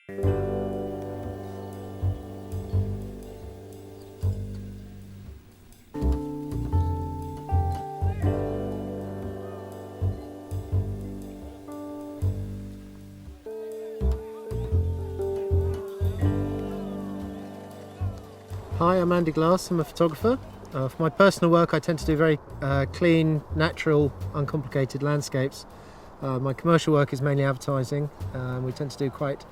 Hi, I'm Andy Glass. I'm a photographer. For my personal work, I tend to do very clean, natural, uncomplicated landscapes. My commercial work is mainly advertising. We tend to do quite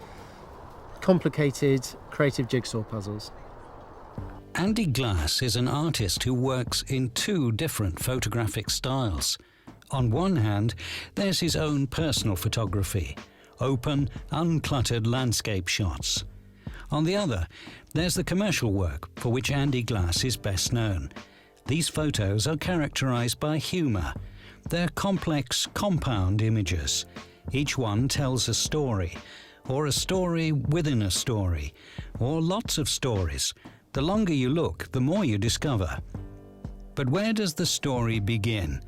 complicated, creative jigsaw puzzles. Andy Glass is an artist who works in two different photographic styles. On one hand, there's his own personal photography, open, uncluttered landscape shots. On the other, there's the commercial work for which Andy Glass is best known. These photos are characterized by humor. They're complex, compound images. Each one tells a story, or a story within a story, or lots of stories. The longer you look, the more you discover. But where does the story begin?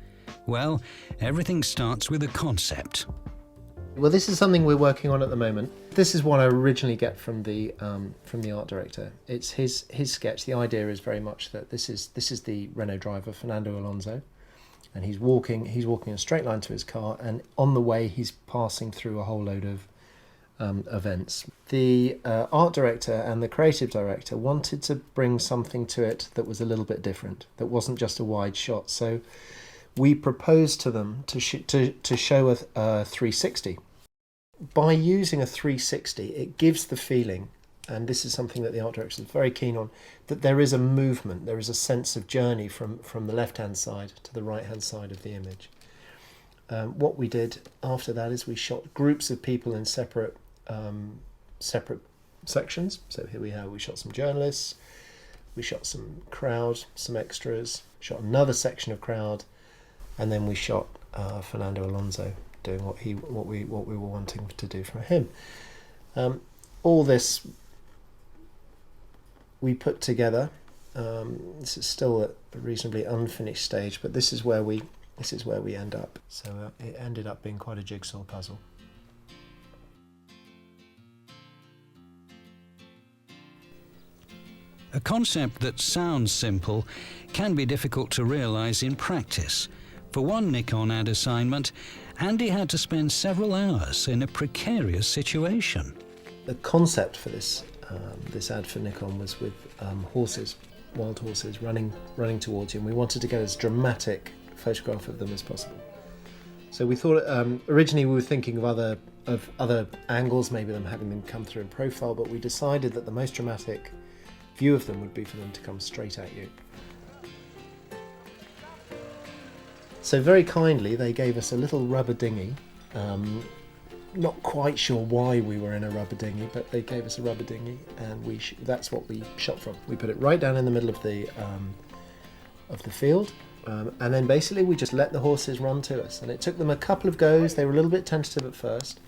Well, everything starts with a concept. Well, this is something we're working on at the moment. This is what I originally get from the art director. It's his sketch. The idea is very much that this is the Renault driver, Fernando Alonso, and he's walking in a straight line to his car, and on the way he's passing through a whole load of events. The art director and the creative director wanted to bring something to it that was a little bit different, that wasn't just a wide shot. So we proposed to them to show a 360. By using a 360, it gives the feeling, and this is something that the art director is very keen on, that there is a movement, there is a sense of journey from the left-hand side to the right-hand side of the image. What we did after that is we shot groups of people in separate sections. So here we shot some journalists, we shot some crowd, some extras, shot another section of crowd, and then we shot Fernando Alonso doing what we were wanting to do from him. All this we put together. This is still at a reasonably unfinished stage, but this is where we end up. So it ended up being quite a jigsaw puzzle. A concept that sounds simple can be difficult to realize in practice. For one Nikon ad assignment, Andy had to spend several hours in a precarious situation. The concept for this ad for Nikon was with horses, wild horses running towards you, and we wanted to get as dramatic a photograph of them as possible. So we thought originally we were thinking of other angles, maybe having them come through in profile, but we decided that the most dramatic view of them would be for them to come straight at you. So very kindly they gave us a little rubber dinghy. Not quite sure why we were in a rubber dinghy, but they gave us a rubber dinghy, and that's what we shot from. We put it right down in the middle of the field, and then basically we just let the horses run to us. And it took them a couple of goes. They were a little bit tentative at first,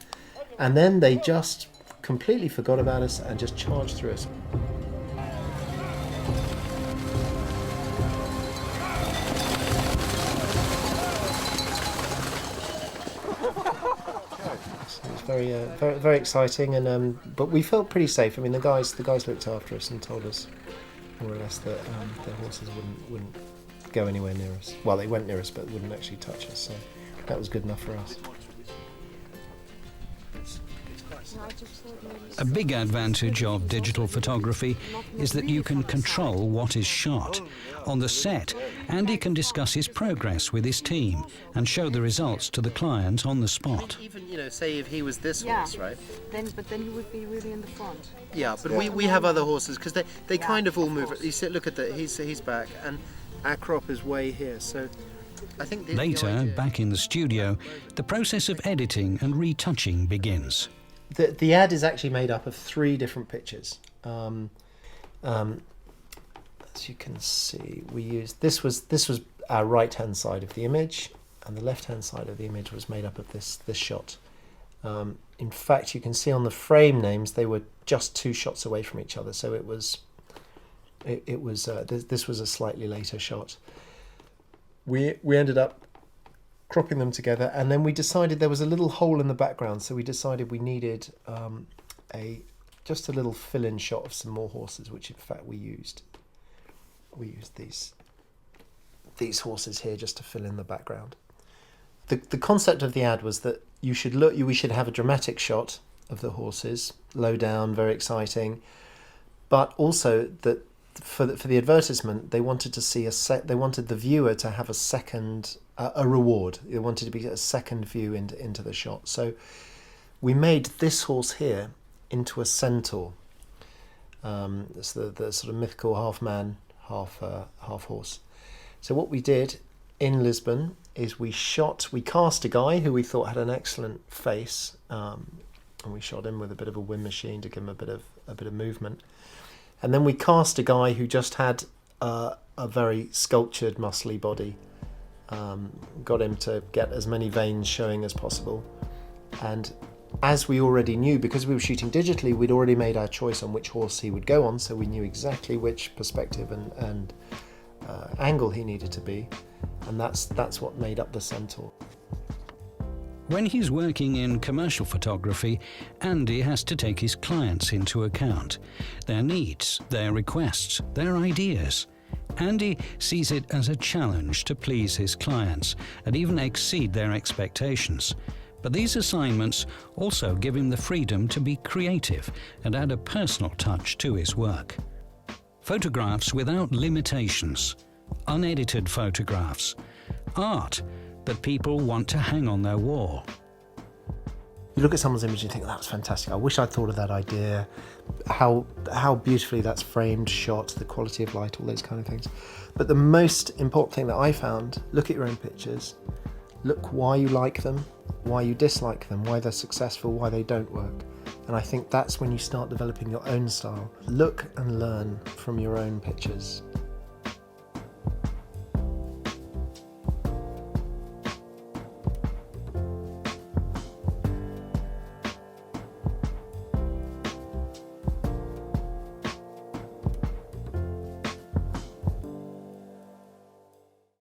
and then they just completely forgot about us and just charged through us. It was very exciting, and but we felt pretty safe. I mean, the guys looked after us and told us more or less that the horses wouldn't go anywhere near us. Well, they went near us, but wouldn't actually touch us. So that was good enough for us. A big advantage of digital photography is that you can control what is shot. On the set, Andy can discuss his progress with his team and show the results to the client on the spot. Even, say if he was this horse, right? But then he would be really in the front. Yeah, but we have other horses because they kind of all move. You see, look at that. He's back, and our crop is way here. So I think later, back in the studio, the process of editing and retouching begins. The ad is actually made up of 3 different pictures. As you can see, this was our right-hand side of the image, and the left-hand side of the image was made up of this shot. In fact, you can see on the frame names they were just 2 shots away from each other, so this was a slightly later shot. We ended up cropping them together, and then we decided there was a little hole in the background, so we decided we needed just a little fill-in shot of some more horses, which in fact we used these horses here just to fill in the background. The concept of the ad was that we should have a dramatic shot of the horses, low down, very exciting, but also that for the advertisement they wanted to see they wanted the viewer to have a reward. They wanted to be a second view into the shot. So we made this horse here into a centaur. It's the sort of mythical half man, half horse. So what we did in Lisbon is we cast a guy who we thought had an excellent face, and we shot him with a bit of a wind machine to give him a bit of movement. And then we cast a guy who just had a very sculptured, muscly body. Got him to get as many veins showing as possible. And as we already knew, because we were shooting digitally, we'd already made our choice on which horse he would go on, so we knew exactly which perspective and angle he needed to be. And that's what made up the centaur. When he's working in commercial photography, Andy has to take his clients into account. Their needs, their requests, their ideas. Andy sees it as a challenge to please his clients and even exceed their expectations. But these assignments also give him the freedom to be creative and add a personal touch to his work. Photographs without limitations. Unedited photographs. Art that people want to hang on their wall. You look at someone's image and think, that was fantastic. I wish I'd thought of that idea. How beautifully that's framed, shot, the quality of light, all those kind of things. But the most important thing that I found, look at your own pictures, look why you like them, why you dislike them, why they're successful, why they don't work. And I think that's when you start developing your own style. Look and learn from your own pictures.